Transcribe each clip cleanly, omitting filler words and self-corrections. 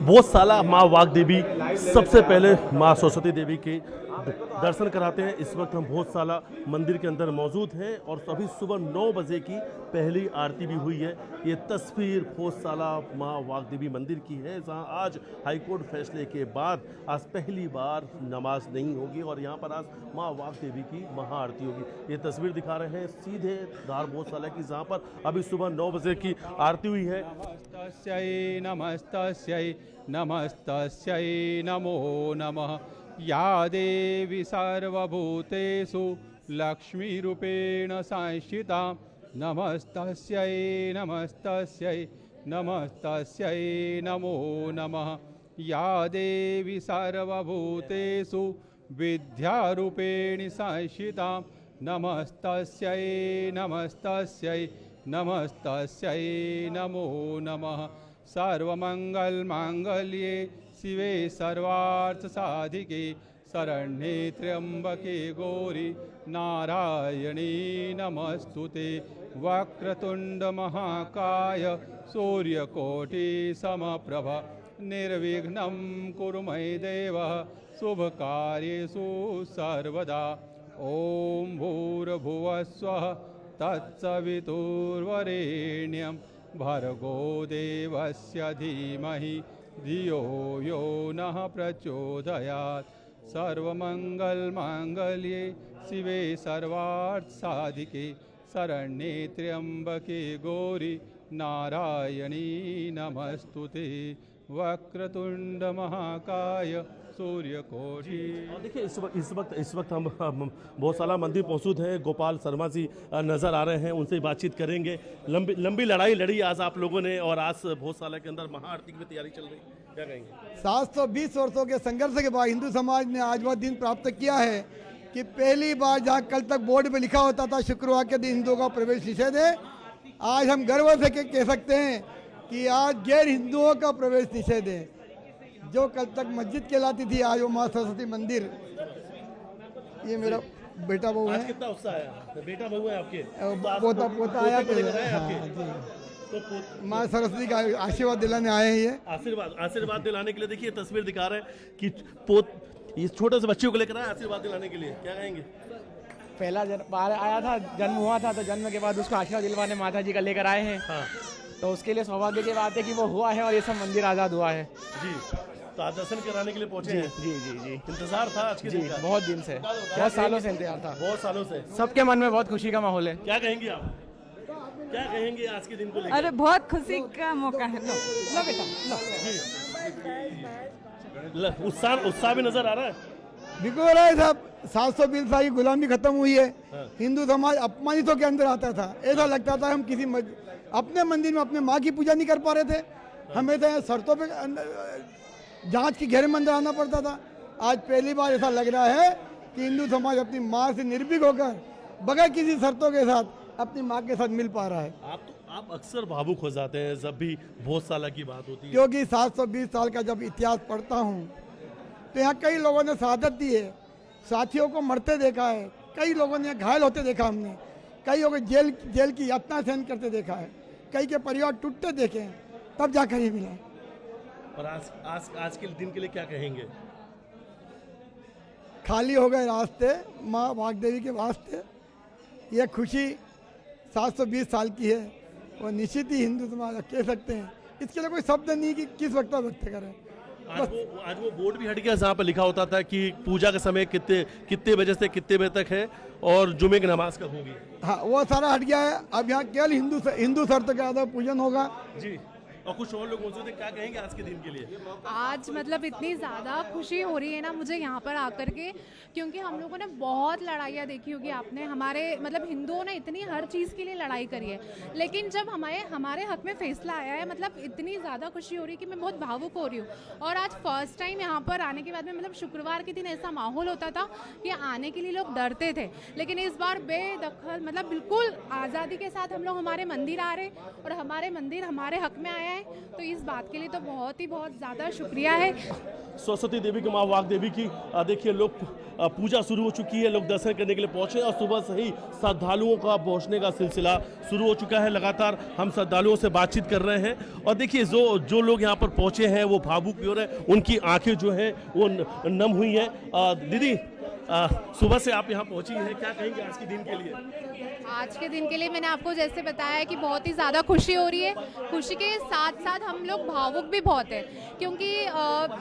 भोजशाला माँ वाग्देवी सबसे पहले माँ सरस्वती देवी के दर्शन कराते हैं। इस वक्त हम भोजशाला मंदिर के अंदर मौजूद हैं और अभी सुबह 9 बजे की पहली आरती भी हुई है। ये तस्वीर भोजशाला माँ वाग्देवी मंदिर की है, जहां आज हाईकोर्ट फैसले के बाद आज पहली बार नमाज नहीं होगी और यहां पर आज माँ वाग्देवी की महाआरती होगी। ये तस्वीर दिखा रहे हैं सीधे धार भोजशाला की, जहां पर अभी सुबह 9 बजे की आरती हुई है। नमस्तस्यै नमस्तस्यै नमो नमः। या देवी सर्वभूतेषु लक्ष्मीरूपेण संस्थिता नमस्तस्यै नमस्तस्यै नमस्तस्यै नमो नमः। या देवी सर्वभूतेषु विद्यारूपेण संस्थिता नमस्तस्यै नमस्तस्यै नमस्तस्यै नमो नमः। सर्वमंगलमांगल्ये शिवे सर्वार्थसाधिके शरण्ये त्र्यंबके गौरी नारायणी नमस्तुते। वक्रतुंड महाकाय सूर्यकोटि समप्रभ निर्विघ्नं कुरु मयि देव शुभकार्येषु सर्वदा। ओम भूर्भुवस्वः तत्सवितुर्वरेण्यं भर्गो देवस्य धीमहि धियो यो नः प्रचोदयात्। सर्वमंगलमांगल्ये शिवे सर्वार्थसाधिके शरण्ये त्र्यंबके गौरी नारायणी नमस्तुते। वक्रतुंड महाकाय सूर्यकोटि। देखिए इस वक्त हम भोजशाला मंदिर मौजूद हैं। गोपाल शर्मा जी नजर आ रहे हैं, उनसे बातचीत करेंगे। लंबी लड़ाई लड़ी आज आप लोगों ने और आज भोजशाला के अंदर महाआरती की तैयारी चल रही है, क्या कहेंगे? 720 वर्षों के संघर्ष के बाद हिंदू समाज ने आज वह दिन प्राप्त किया है कि पहली बार जहाँ कल तक बोर्ड में लिखा होता था शुक्रवार के दिन हिंदुओं का प्रवेश निषेध है, आज हम गर्व से कह सकते हैं कि आज गैर हिंदुओं का प्रवेश निषेध है। जो कल तक मस्जिद कहलाती थी आज वो माँ सरस्वती मंदिर। ये मेरा बेटा बहू है। कितना उत्साह है? बेटा बहू है आपके? पोता आया तो माँ सरस्वती का आशीर्वाद दिलाने आए हैं। ये आशीर्वाद दिलाने के लिए देखिए तस्वीर दिखा रहे हैं कि इस छोटे से बच्चियों को लेकर आए आशीर्वाद दिलाने के लिए, क्या कहेंगे? पहला बार आया था, जन्म हुआ था तो जन्म के बाद उसको आशीर्वाद दिलवाने माता जी का लेकर आए हैं। हाँ। तो उसके लिए सौभाग्य की बात है कि वो हुआ है और ये सब मंदिर आज़ाद हुआ है जी। तो आज दर्शन कराने के लिए पहुंचे हैं। जी जी जी। इंतजार था आज के दिन का? बहुत दिन से, बहुत सालों से इंतजार था। बहुत सालों से सबके मन में बहुत खुशी का माहौल है। क्या कहेंगे आप? क्या कहेंगे आज के दिन को लेकर? अरे बहुत खुशी का मौका है। लो बेटा लो। उत्साह भी नजर आ रहा है। बिल्कुल हो रहा है साहब। 720 साल की गुलामी खत्म हुई है। हिंदू समाज अपमानितों के अंदर आता था। ऐसा लगता था हम किसी अपने मंदिर में अपने माँ की पूजा नहीं कर पा रहे थे। हमें तो शर्तों पे जांच की घेरे में अंदर आना पड़ता था। आज पहली बार ऐसा लग रहा है कि हिंदू समाज अपनी माँ से निर्भीक होकर बगैर किसी शर्तों के साथ अपनी माँ के साथ मिल पा रहा है। आप अक्सर भावुक हो जाते हैं जब भी भोजशाला की बात होती है, क्योंकि 720 साल का जब इतिहास पढ़ता हूँ तो यहाँ कई लोगों ने शहादत दी है, साथियों को मरते देखा है, कई लोगों ने घायल होते देखा हमने, कई लोगों जेल की यातना सहन करते देखा है, कई के परिवार टूटते देखे हैं, तब जाकर ये मिला। और आज के दिन के लिए क्या कहेंगे? खाली हो गए रास्ते माँ वाग्देवी के वास्ते। ये खुशी 720 साल की है और निश्चित ही हिंदू समाज कह सकते हैं। इसके लिए कोई शब्द नहीं कि किस वक्त व्यक्त करें। आज वो बोर्ड भी हट गया जहाँ पर लिखा होता था कि पूजा का समय कितने बजे से कितने बजे तक है और जुमे की नमाज कब होगी। हाँ, वो सारा हट गया है। अब यहाँ केवल हिंदू शर्त के आधार पूजन होगा जी। और कुछ और लोग मौजूद हैं, क्या कहेंगे आज के दिन के लिए? आज मतलब इतनी ज़्यादा खुशी हो रही है ना मुझे यहाँ पर आकर के, क्योंकि हम लोगों ने बहुत लड़ाइयाँ देखी होगी आपने। हमारे मतलब हिंदुओं ने इतनी हर चीज़ के लिए लड़ाई करी है, लेकिन जब हमारे हक में फैसला आया है मतलब इतनी ज़्यादा खुशी हो रही है कि मैं बहुत भावुक हो रही हूँ। और आज फर्स्ट टाइम यहाँ पर आने के बाद में मतलब शुक्रवार के दिन ऐसा माहौल होता था कि आने के लिए लोग डरते थे, लेकिन इस बार बेदखल मतलब बिल्कुल आज़ादी के साथ हम लोग हमारे मंदिर आ रहे और हमारे मंदिर हमारे हक में आया आए, तो इस बात के लिए तो बहुत ज़्यादा शुक्रिया है। सरस्वती देवी की माँ वाग देवी की देखिए लोग पूजा शुरू हो चुकी है, लोग दर्शन करने के लिए पहुंचे और सुबह से ही श्रद्धालुओं का पहुंचने का सिलसिला शुरू हो चुका है। लगातार हम श्रद्धालुओं से बातचीत कर रहे हैं और देखिए जो लोग यहाँ पर पहुंचे हैं वो भावुक भी हो रहे हैं, उनकी आंखें जो हैं वो नम हुई हैं। दीदी सुबह से आप यहाँ पहुंची हैं, क्या कहेंगे आज के दिन के लिए? आज के दिन के लिए मैंने आपको जैसे बताया कि बहुत ही ज़्यादा खुशी हो रही है। खुशी के साथ साथ हम लोग भावुक भी बहुत है, क्योंकि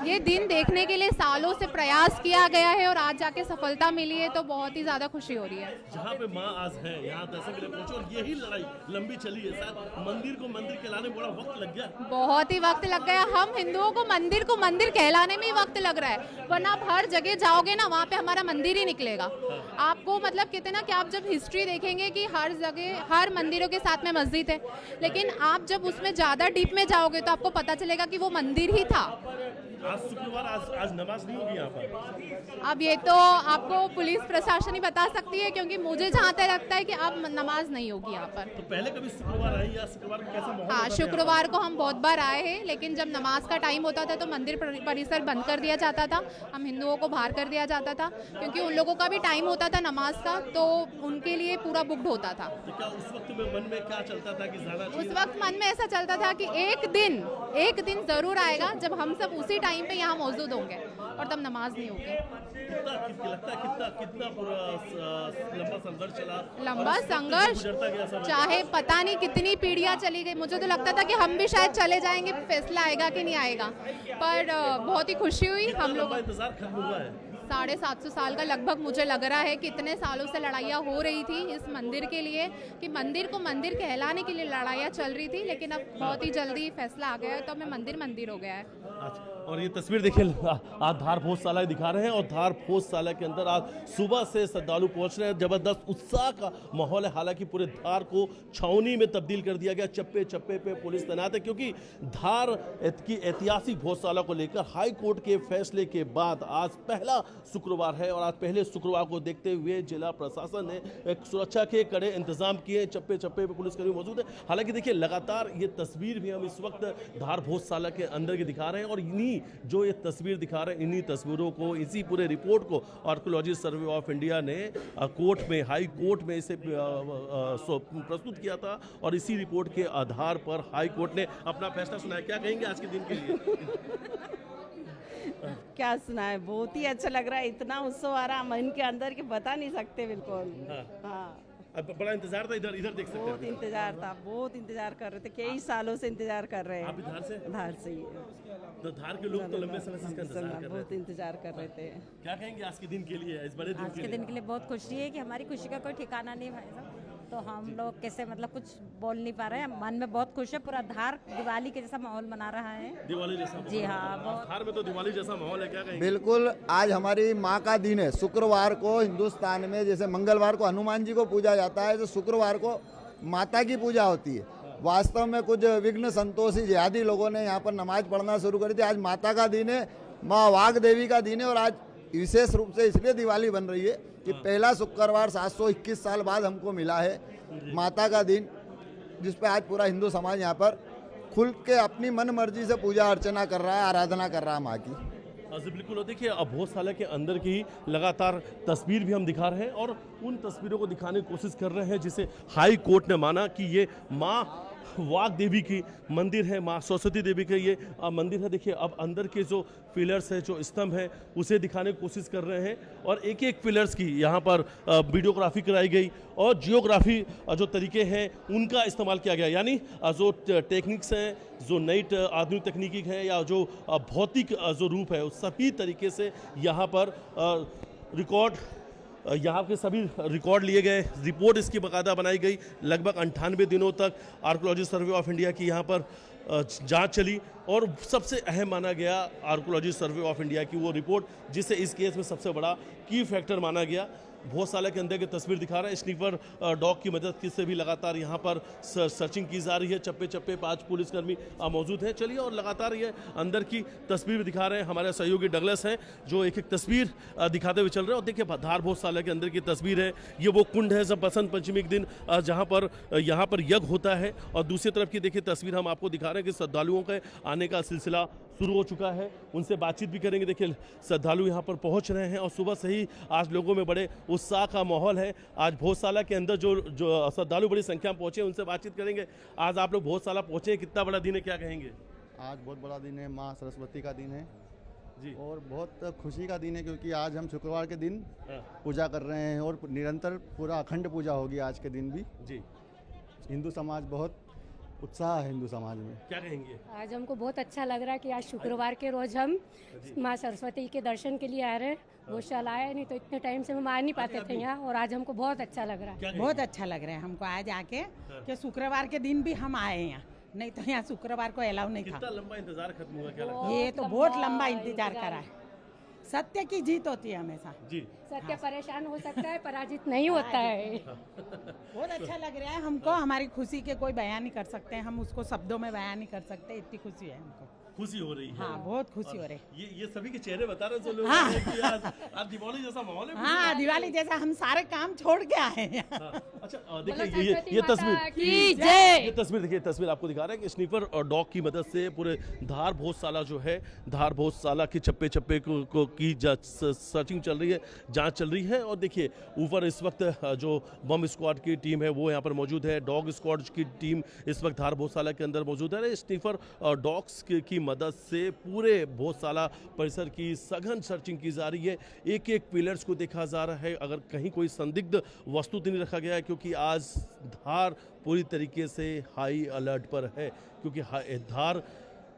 ये दिन देखने के लिए सालों से प्रयास किया गया है और आज जाके सफलता मिली है, तो बहुत ही ज़्यादा खुशी हो रही है। जहाँ पे माँ आज है यहाँ दर्शन के लिए पहुंचे और यही लड़ाई लंबी चली है, शायद मंदिर को मंदिर कहलाने में बड़ा वक्त लग गया। बहुत ही वक्त लग गया। हम हिंदुओं को मंदिर कहलाने में ही वक्त लग रहा है, वरना आप हर जगह जाओगे ना, वहाँ पे हमारा मंदिर ही निकलेगा आपको। मतलब कहते ना कि आप जब हिस्ट्री देखेंगे कि हर जगह हर मंदिरों के साथ में मस्जिद है, लेकिन आप जब उसमें ज़्यादा डीप में जाओगे तो आपको पता चलेगा कि वो मंदिर ही था। आज शुक्रवार, आज नमाज नहीं होगी यहाँ पर? अब ये तो आपको पुलिस प्रशासन ही बता सकती है, क्योंकि मुझे जहाँ तक लगता है कि अब नमाज नहीं होगी यहाँ पर। तो पहले कभी शुक्रवार आई या शुक्रवार को कैसा माहौल हाँ, होता था शुक्रवार को हम बहुत बार आए हैं, लेकिन जब नमाज का टाइम होता था तो मंदिर परिसर बंद कर दिया जाता था, हम हिंदुओं को बाहर कर दिया जाता था, क्योंकि उन लोगों का भी टाइम होता था नमाज का, तो उनके लिए पूरा बुक्ड होता था। तो क्या उस वक्त में मन में क्या चलता था कि जाना चाहिए? उस वक्त मन में ऐसा चलता था कि एक दिन जरूर आएगा जब हम सब उसी टाइम पे यहाँ मौजूद होंगे और तब नमाज नहीं होगी। कितना पूरा लंबा संघर्ष चला? लंबा संघर्ष गुजरता गया समय। चाहे पता नहीं कितनी पीढ़ियां चली गई, मुझे तो लगता था कि हम भी शायद चले जाएंगे, फैसला आएगा कि नहीं आएगा, पर बहुत ही खुशी हुई हम लोग। इंतजार खत्म हुआ है। 750 साल का लगभग मुझे लग रहा है। कितने सालों से लड़ाइयाँ हो रही थी इस मंदिर के लिए, कि मंदिर को मंदिर कहलाने के लिए लड़ाइयाँ चल रही थी, लेकिन अब बहुत ही जल्दी फैसला आ गया है, तो हमें मंदिर हो गया है। अच्छा, और ये तस्वीर देखिए आज धार भोजशाला दिखा रहे हैं और धार भोजशाला के अंदर आज सुबह से श्रद्धालु पहुंच रहे हैं। जबरदस्त उत्साह का माहौल है। हालांकि पूरे धार को छावनी में तब्दील कर दिया गया, चप्पे चप्पे पे पुलिस तैनात है, क्योंकि धार की ऐतिहासिक भोजशाला को लेकर हाई कोर्ट के फैसले के बाद आज पहला शुक्रवार है और आज पहले शुक्रवार को देखते हुए जिला प्रशासन ने एक सुरक्षा के कड़े इंतजाम किए, चप्पे चप्पे पे पुलिसकर्मी मौजूद है। हालांकि देखिए लगातार ये तस्वीर भी हम इस वक्त धार भोजशाला के अंदर की दिखा रहे हैं और इन्हीं जो ये तस्वीर दिखा रहे हैं, इन्हीं तस्वीरों को, इसी पूरे रिपोर्ट को आर्कियोलॉजी सर्वे ऑफ इंडिया ने कोर्ट में, हाई कोर्ट में इसे प्रस्तुत किया था और इसी रिपोर्ट के आधार पर हाई कोर्ट ने अपना फैसला सुनाया। क्या कहेंगे आज के दिन के लिए? क्या सुना है, बहुत ही अच्छा लग रहा है। इतना उत्सव आ रहा मन के अंदर कि बता नहीं सकते बिल्कुल। हाँ, अब बड़ा इंतजार था, इधर देख सकते हैं। बहुत इंतजार था, बहुत इंतजार कर रहे थे, कई सालों से इंतजार कर रहे आप हैं। धार से? धार से ही तो धार के लोग तो लंबे समय से इसका इंतजार कर रहे बहुत थे। इंतजार कर रहे थे। क्या कहेंगे आज के दिन के लिए, इस बड़े दिन आज के दिन के लिए बहुत खुशी है कि हमारी खुशी का कोई ठिकाना नहीं भाई साहब, तो हम लोग कैसे मतलब कुछ बोल नहीं पा रहे हैं। मन में बहुत खुश है, पूरा धार दिवाली के जैसा माहौल मना रहा है। दिवाली जैसा? जी हाँ, बहुत। धार में तो दिवाली जैसा माहौल है। क्या कहेंगे? बिल्कुल, आज हमारी माँ का दिन है। शुक्रवार को हिंदुस्तान में जैसे मंगलवार को हनुमान जी को पूजा जाता है, तो शुक्रवार को माता की पूजा होती है। वास्तव में कुछ विघ्न संतोषी जिहादी लोगों ने यहाँ पर नमाज पढ़ना शुरू कर दी। आज माता का दिन है, माँ वाग देवी का दिन है और आज विशेष रूप से इसलिए दिवाली बन रही है कि पहला शुक्रवार 721 साल बाद हमको मिला है माता का दिन, जिस पे आज पूरा हिंदू समाज यहाँ पर खुल के अपनी मन मर्जी से पूजा अर्चना कर रहा है, आराधना कर रहा है माँ की। बिल्कुल। और देखिए अब भोजशाला के अंदर की लगातार तस्वीर भी हम दिखा रहे हैं और उन तस्वीरों को दिखाने की कोशिश कर रहे हैं जिसे हाई कोर्ट ने माना कि ये माँ वाग देवी की मंदिर है, माँ सरस्वती देवी का ये मंदिर है। देखिए अब अंदर के जो पिलर्स है, जो स्तंभ है, उसे दिखाने की कोशिश कर रहे हैं और एक एक पिलर्स की यहाँ पर वीडियोग्राफी कराई गई और जियोग्राफी जो तरीके हैं उनका इस्तेमाल किया गया। यानी जो टेक्निक्स हैं, जो नई आधुनिक तकनीकी है या जो भौतिक जो रूप है, उस सभी तरीके से यहाँ पर रिकॉर्ड, यहाँ के सभी रिकॉर्ड लिए गए, रिपोर्ट इसकी बाकायदा बनाई गई। लगभग 98 दिनों तक आर्कियोलॉजी सर्वे ऑफ इंडिया की यहाँ पर जांच चली और सबसे अहम माना गया आर्कियोलॉजी सर्वे ऑफ इंडिया की वो रिपोर्ट, जिसे इस केस में सबसे बड़ा की फैक्टर माना गया। भोजशाला के अंदर की तस्वीर दिखा रहे हैं। स्नीपर डॉग की मदद से भी लगातार यहाँ पर सर्चिंग की जा रही है। चप्पे चप्पे 5 पुलिसकर्मी मौजूद हैं। चलिए और लगातार ये अंदर की तस्वीर दिखा रहे हैं। हमारे सहयोगी डगलस हैं जो एक एक तस्वीर दिखाते हुए चल रहे हैं। और देखिए धार भोजशाला के अंदर की तस्वीर है। ये वो कुंड है जब बसंत पंचमी के दिन जहाँ पर यहाँ पर यज्ञ होता है। और दूसरी तरफ की देखिए तस्वीर हम आपको दिखा रहे हैं कि श्रद्धालुओं के आने का सिलसिला शुरू हो चुका है। उनसे बातचीत भी करेंगे। देखिए श्रद्धालु यहाँ पर पहुँच रहे हैं और सुबह से ही आज लोगों में बड़े उत्साह का माहौल है। आज भोजशाला के अंदर जो श्रद्धालु बड़ी संख्या में पहुँचे उनसे बातचीत करेंगे। आज आप लोग भोजशाला पहुँचे, कितना बड़ा दिन है, क्या कहेंगे? आज बहुत बड़ा दिन है, माँ सरस्वती का दिन है जी, और बहुत खुशी का दिन है क्योंकि आज हम शुक्रवार के दिन पूजा कर रहे हैं और निरंतर पूरा अखंड पूजा होगी आज के दिन भी जी। हिंदू समाज बहुत उत्साह है हिंदू समाज में। क्या कहेंगे? आज हमको बहुत अच्छा लग रहा है कि आज शुक्रवार के रोज हम माँ सरस्वती के दर्शन के लिए आ रहे हैं। भोजशाला आए नहीं तो इतने टाइम से हम आ नहीं पाते थे यहाँ, और आज हमको बहुत अच्छा लग रहा है। बहुत अच्छा लग रहा है हमको आज आके कि शुक्रवार के दिन भी हम आए यहाँ, नहीं तो यहाँ शुक्रवार को अलाउ नहीं था। कितना लंबा इंतजार खत्म हुआ, क्या लगता है? ये तो बहुत लंबा इंतजार करा है। सत्य की जीत होती है हमेशा जी। सत्य परेशान हो सकता है, पराजित नहीं होता है। बहुत अच्छा लग रहा है हमको। हमारी खुशी के कोई बयान नहीं कर सकते, हम उसको शब्दों में बयान नहीं कर सकते। इतनी खुशी है हमको, खुशी हो रही है। हाँ बहुत खुशी हो रही है। ये सभी के चेहरे बता रहे हैं लोग कि आज दिवाली जैसा माहौल है। हाँ दिवाली जैसा, हम सारे काम छोड़ के आए हैं। अच्छा देखिए ये तस्वीर, ये तस्वीर देखिए, तस्वीर आपको दिखा रहे हैं कि स्नीपर और डॉग की मदद से पूरे धार भोजशाला जो है, धार भोजशाला के चप्पे चप्पे को की सर्चिंग चल रही है, जांच चल रही है। और देखिए ऊपर इस वक्त जो बम स्क्वाड की टीम है वो यहाँ पर मौजूद है। डॉग स्क्वाड की टीम इस वक्त धार भोजशाला के अंदर मौजूद है। स्नीपर और डॉग्स की मदद से पूरे भोजशाला परिसर की सघन सर्चिंग की जा रही है। एक एक पिलर्स को देखा जा रहा है, अगर कहीं कोई संदिग्ध वस्तु तो नहीं रखा गया है, क्योंकि आज धार पूरी तरीके से हाई अलर्ट पर है। क्योंकि धार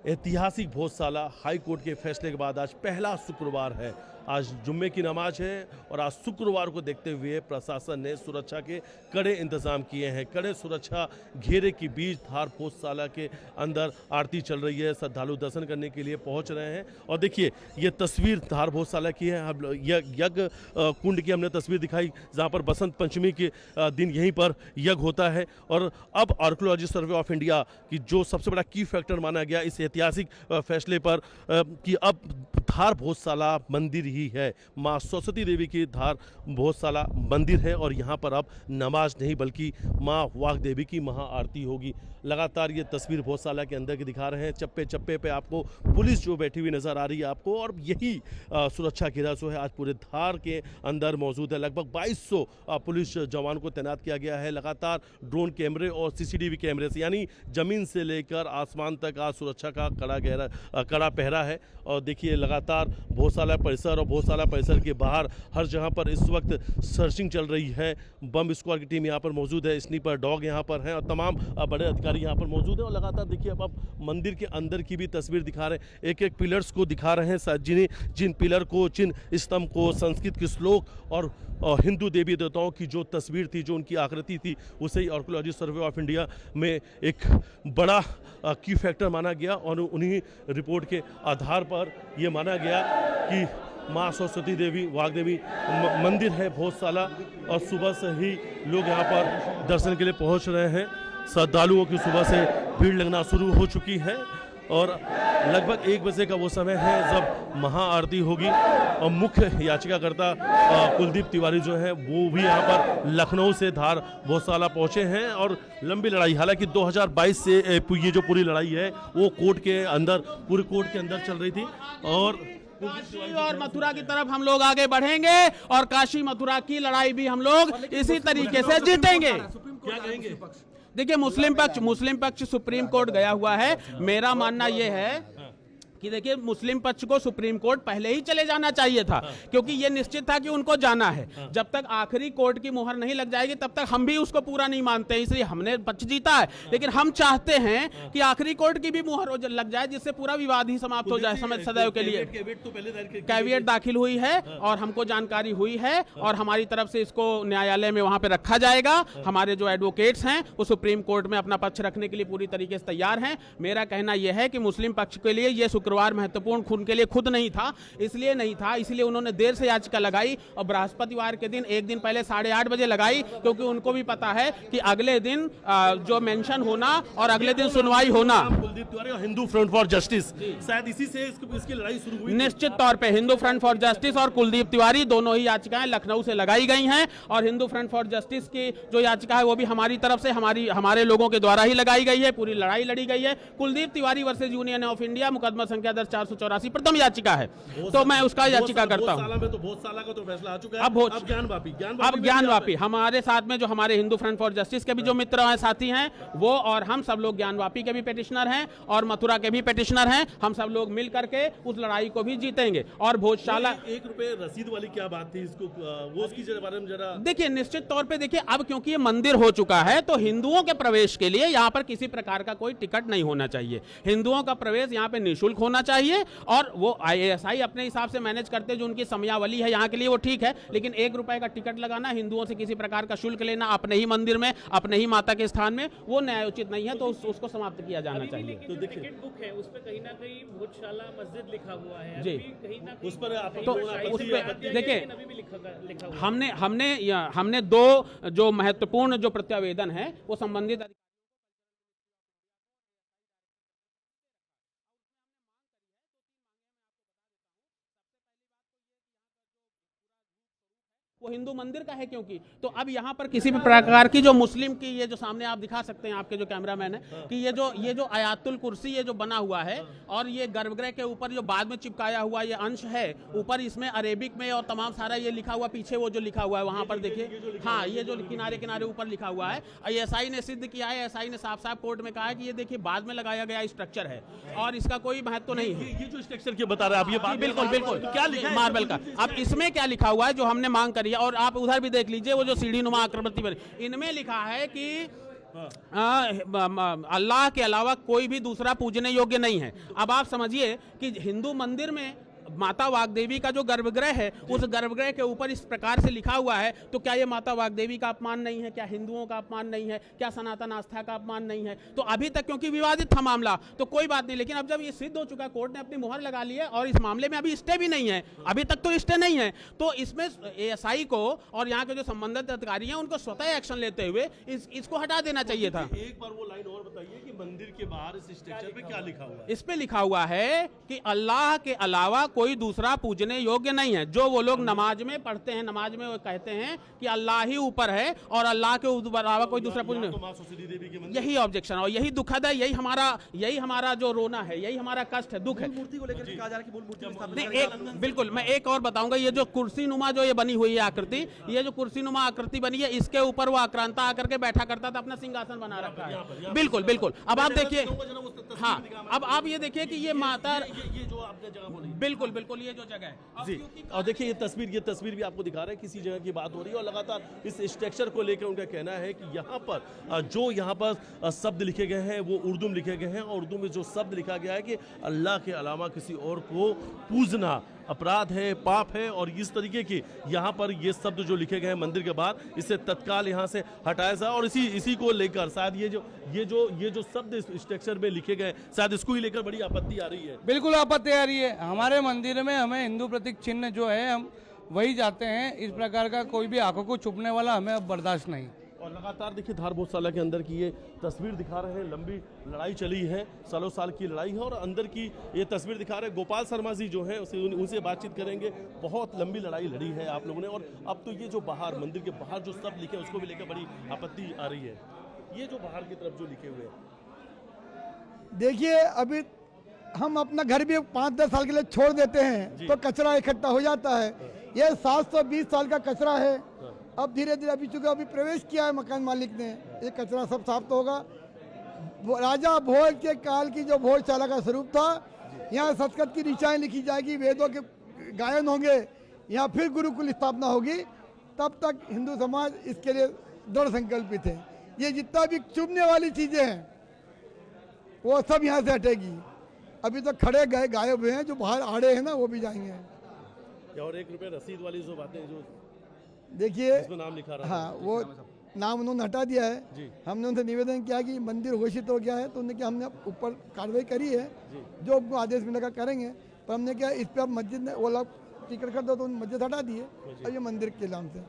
ऐतिहासिक भोजशाला हाई कोर्ट के फैसले के बाद आज पहला शुक्रवार है। आज जुम्मे की नमाज है और आज शुक्रवार को देखते हुए प्रशासन ने सुरक्षा के कड़े इंतजाम किए हैं। कड़े सुरक्षा घेरे के बीच धार भोजशाला के अंदर आरती चल रही है। श्रद्धालु दर्शन करने के लिए पहुंच रहे हैं। और देखिए ये तस्वीर धार भोजशाला की है। हम यज्ञ कुंड की हमने तस्वीर दिखाई जहां पर बसंत पंचमी के दिन यहीं पर यज्ञ होता है। और अब आर्कियोलॉजी सर्वे ऑफ इंडिया की जो सबसे बड़ा की फैक्टर माना गया इस ऐतिहासिक फैसले पर कि अब धार भोजशाला मंदिर ही है। माँ सरस्वती देवी की धार भोजशाला मंदिर है और यहाँ पर अब नमाज नहीं बल्कि माँ वाग देवी की महाआरती होगी। लगातार ये तस्वीर भोजशाला के अंदर की दिखा रहे हैं। चप्पे चप्पे पे आपको पुलिस जो बैठी हुई नज़र आ रही है आपको, और यही सुरक्षा घेरा जो है आज पूरे धार के अंदर मौजूद है। लगभग 2200 पुलिस जवान को तैनात किया गया है। लगातार ड्रोन कैमरे और CCTV कैमरे से, यानी ज़मीन से लेकर आसमान तक आज सुरक्षा का कड़ा पहरा है। और देखिए लगातार भोजशाला परिसर और भोजशाला परिसर के बाहर हर जगह पर इस वक्त सर्चिंग चल रही है। बम स्क्वाड की टीम यहाँ पर मौजूद है, स्नीपर डॉग यहाँ पर हैं और तमाम बड़े अधिकारी यहाँ पर मौजूद हैं। और लगातार देखिए अब मंदिर के अंदर की भी तस्वीर दिखा रहे हैं। एक एक पिलर्स को दिखा रहे हैं, जिन पिलर को, जिन स्तंभ को संस्कृत के श्लोक और हिंदू देवी देवताओं की जो तस्वीर थी, जो उनकी आकृति थी, उसे ही आर्कियोलॉजी सर्वे ऑफ इंडिया में एक बड़ा की फैक्टर माना गया। और उन्हीं रिपोर्ट के आधार पर यह माना गया कि माँ सरस्वती देवी वाग देवी मंदिर है भोजशाला। और सुबह से ही लोग यहाँ पर दर्शन के लिए पहुँच रहे हैं। श्रद्धालुओं की सुबह से भीड़ लगना शुरू हो चुकी है और लगभग 1 बजे का वो समय है जब महाआरती होगी। और मुख्य याचिकाकर्ता कुलदीप तिवारी जो है वो भी यहाँ पर लखनऊ से धार भोजशाला पहुँचे हैं। और लंबी लड़ाई, हालांकि 2022 से ये जो पूरी लड़ाई है वो पूरे कोर्ट के अंदर चल रही थी। और काशी और मथुरा की तरफ हम लोग आगे बढ़ेंगे और काशी मथुरा की लड़ाई भी हम लोग इसी तरीके से जीतेंगे। क्या कहेंगे? देखिए मुस्लिम पक्ष सुप्रीम कोर्ट गया हुआ है। मेरा मानना यह है कि देखिए मुस्लिम पक्ष को सुप्रीम कोर्ट पहले ही चले जाना चाहिए था, क्योंकि ये निश्चित था कि उनको जाना है। जब तक आखिरी कोर्ट की मुहर नहीं लग जाएगी तब तक हम भी उसको पूरा नहीं मानते, इसलिए हमने पक्ष जीता है। लेकिन हम चाहते हैं कि आखिरी कोर्ट की भी मुहर लग जाए, जिससे पूरा विवाद ही समाप्त हो जाए सदैव के लिए। कैविएट दाखिल हुई है और हमको जानकारी हुई है और हमारी तरफ से इसको न्यायालय में वहां पे रखा जाएगा। हमारे जो एडवोकेट्स हैं वो सुप्रीम कोर्ट में अपना पक्ष रखने के लिए पूरी तरीके से तैयार हैं। मेरा कहना यह है कि मुस्लिम पक्ष के लिए ये शुक्रवार शुक्रवार महत्वपूर्ण उनके लिए खुद नहीं था, इसलिए नहीं था, इसलिए उन्होंने देर से याचिका लगाई और बृहस्पतिवार के दिन एक दिन पहले 8:30 बजे लगाई, क्योंकि उनको भी पता है कि अगले दिन जो मेंशन होना और अगले दिन सुनवाई होना। कुलदीप तिवारी और हिंदू फ्रंट फॉर जस्टिस, शायद इसी से इसकी लड़ाई शुरू हुई। निश्चित तौर पे हिंदू फ्रंट फॉर जस्टिस और कुलदीप तिवारी दोनों ही याचिकाएं लखनऊ से लगाई गई हैं, और हिंदू फ्रंट फॉर जस्टिस की जो याचिका है वो भी हमारी तरफ से हमारे लोगों के द्वारा ही लगाई गई है, पूरी लड़ाई लड़ी गई है। Kuldeep Tiwari versus union of India मुकदमा संख्या दर्ज 484 प्रथम याचिका है, तो मैं उसका याचिका करता हूँ। तो बहुत साल का तो फैसला आ चुका है। अब ज्ञानवापी हमारे साथ में जो हमारे हिंदू फ्रंट फॉर जस्टिस के भी जो मित्र हैं, साथी हैं, वो और हम सब लोग ज्ञानवापी के भी पेटिशनर हैं और मथुरा के भी पेटिशनर हैं। हम सब लोग मिल करके उस लड़ाई को भी जीतेंगे। और भोजशाला 1 रुपए रसीद वाली क्या बात थी, इसको वो उसकी बारे में जरा देखिए। निश्चित तौर पे देखिए, अब क्योंकि ये मंदिर हो चुका है तो हिंदुओं के प्रवेश के लिए यहाँ पर किसी प्रकार का कोई टिकट नहीं होना चाहिए। हिंदुओं का प्रवेश यहाँ पे निःशुल्क होना चाहिए, और वो IASI अपने हिसाब से मैनेज करते, जो उनकी समयावली है यहाँ के लिए वो ठीक है, लेकिन 1 रुपए का टिकट लगाना, हिंदुओं से किसी प्रकार का शुल्क लेना अपने ही मंदिर में, अपने ही माता के स्थान में, वो न्यायोचित नहीं है, तो उसको समाप्त किया जाना चाहिए। तो टिकट बुक है उस पर कहीं ना कहीं भोजशाला मस्जिद लिखा हुआ है जी, कहीं ना उस पर देखिए, हमने 2 जो महत्वपूर्ण जो प्रत्यावेदन है वो संबंधित वो हिंदू मंदिर का है, क्योंकि तो अब यहाँ पर किसी भी प्रकार की जो मुस्लिम की, ये जो सामने आप दिखा सकते हैं, आपके जो कैमरामैन है, कि ये जो आयातुल कुर्सी ये जो बना हुआ है, और ये गर्भगृह के ऊपर जो बाद में चिपकाया हुआ ये अंश है, ऊपर इसमें अरेबिक में और तमाम सारा ये लिखा हुआ, पीछे वो जो लिखा हुआ है वहां पर देखिए, हाँ, ये जो किनारे किनारे ऊपर लिखा हुआ है, IASI ने सिद्ध किया है। SI ने साफ साफ कोर्ट में कहा है कि ये देखिए बाद में लगाया गया स्ट्रक्चर है और इसका कोई महत्व नहीं है। ये जो स्ट्रक्चर की बता रहे हैं आप, ये बिल्कुल बिल्कुल क्या लिखा है मार्बल का। अब इसमें क्या लिखा हुआ है जो हमने मांग करी है, और आप उधर भी देख लीजिए वो जो सीढ़ी नुमा आकृति बनी, इनमें लिखा है कि अल्लाह के अलावा कोई भी दूसरा पूजने योग्य नहीं है। अब आप समझिए कि हिंदू मंदिर में माता वाग्देवी का जो गर्भगृह है, उस गर्भगृह के ऊपर इस प्रकार से लिखा हुआ है, तो क्या ये माता वाग्देवी का अपमान नहीं है? क्या हिंदुओं का अपमान नहीं है? क्या सनातन आस्था का अपमान नहीं है? तो अभी तक क्योंकि विवादित था मामला तो कोई बात नहीं, लेकिन अब जब ये सिद्ध हो चुका, कोर्ट ने अपनी मुहर लगा ली है और इस मामले में अभी स्टे भी नहीं है, अभी तक तो स्टे नहीं है, तो इसमें ASI को और यहाँ के जो संबंधित अधिकारी हैं उनको स्वतः एक्शन लेते हुए इसको हटा देना चाहिए था। एक बार वो लाइन और बताइए कि मंदिर के बाहर इस स्ट्रक्चर पे क्या लिखा हुआ है? इस पे लिखा हुआ है कि अल्लाह के अलावा कोई दूसरा पूजने योग्य नहीं है। जो वो लोग नमाज में पढ़ते हैं, नमाज में वो कहते हैं कि अल्लाह ही ऊपर है और अल्लाह के अलावा कोई दूसरा पूजने, यही ऑब्जेक्शन और यही दुखद है, यही हमारा जो रोना है, यही हमारा कष्ट है, दुख है। मूर्ति को लेकर कहा जा रहा है कि मूल मूर्ति नहीं, बिल्कुल मैं एक और बताऊंगा, ये जो कुर्सी नुमा जो ये बनी हुई है आकृति, ये जो कुर्सी नुमा आकृति बनी है, इसके ऊपर वो आक्रांता आकर के बैठा करता था, अपना सिंहासन बना रखा है। बिल्कुल बिल्कुल। अब आप देखिए, हाँ, अब आप ये देखिए कि ये माता, ये जो आपने जगह बोली, बिल्कुल बिल्कुल ये जो जगह है जी, और देखिए ये तस्वीर भी आपको दिखा रहे हैं, किसी जगह की बात हो रही है और लगातार इस स्ट्रक्चर को लेकर उनका कहना है कि यहाँ पर शब्द लिखे गए हैं वो उर्दू में लिखे गए हैं, और उर्दू में जो शब्द लिखा गया है कि अल्लाह के अलावा किसी और को पूजना अपराध है, पाप है, और इस तरीके की यहाँ पर ये शब्द जो लिखे गए हैं मंदिर के बाद, इसे तत्काल यहाँ से हटाया जाए। और इसी को लेकर शायद ये जो शब्द इस स्ट्रक्चर में लिखे गए, शायद इसको ही लेकर बड़ी आपत्ति आ रही है। बिल्कुल आपत्ति आ रही है। हमारे मंदिर में हमें हिंदू प्रतीक चिन्ह जो है हम वही जाते हैं, इस प्रकार का कोई भी आंखों को छुपने वाला हमें अब बर्दाश्त नहीं। और लगातार देखिए धार भोजशाला के अंदर की ये तस्वीर दिखा रहे हैं, लंबी लड़ाई चली है, सालों साल की लड़ाई है, और अंदर की ये तस्वीर दिखा रहे हैं। गोपाल शर्मा जी जो है उनसे बातचीत करेंगे। बहुत लंबी लड़ाई लड़ी है आप लोगों ने, और अब तो ये जो बाहर मंदिर के बाहर जो शब्द लिखे उसको भी लेकर बड़ी आपत्ति आ रही है। ये जो बाहर की तरफ जो लिखे हुए हैं, देखिए अभी हम अपना घर भी 5-10 साल के लिए छोड़ देते हैं तो कचरा इकट्ठा हो जाता है। ये 720 साल का कचरा है। अब धीरे धीरे अभी चूंकि अभी प्रवेश किया है मकान मालिक ने, ये कचरा सब साफ तो होगा। राजा भोज के काल की जो भोजशाला का स्वरूप था, यहाँ संस्कृत की ऋचाएँ लिखी जाएगी, वेदों के गायन होंगे, यहाँ फिर गुरुकुल स्थापना होगी। तब तक हिंदू समाज इसके लिए दृढ़ संकल्पित है। ये जितना भी चुभने वाली चीज़ें हैं वो सब यहाँ से हटेगी। अभी तो खड़े गए गायब हुए हैं, जो बाहर आड़े हैं ना वो भी जाएंगे। और 1 रुपए रसीद वाली जो बातें जो देखिए इसमें नाम लिखा रहा हाँ, वो नाम उन्होंने हटा दिया है। हमने उनसे निवेदन किया कि मंदिर घोषित हो गया है, तो उन्होंने क्या हमने ऊपर कार्रवाई करी है, जो उनको आदेश मिलेगा करेंगे। पर हमने क्या इस पर आप मस्जिद ने वो लोग टिकट कर दो तो मस्जिद हटा दिए और ये मंदिर के नाम से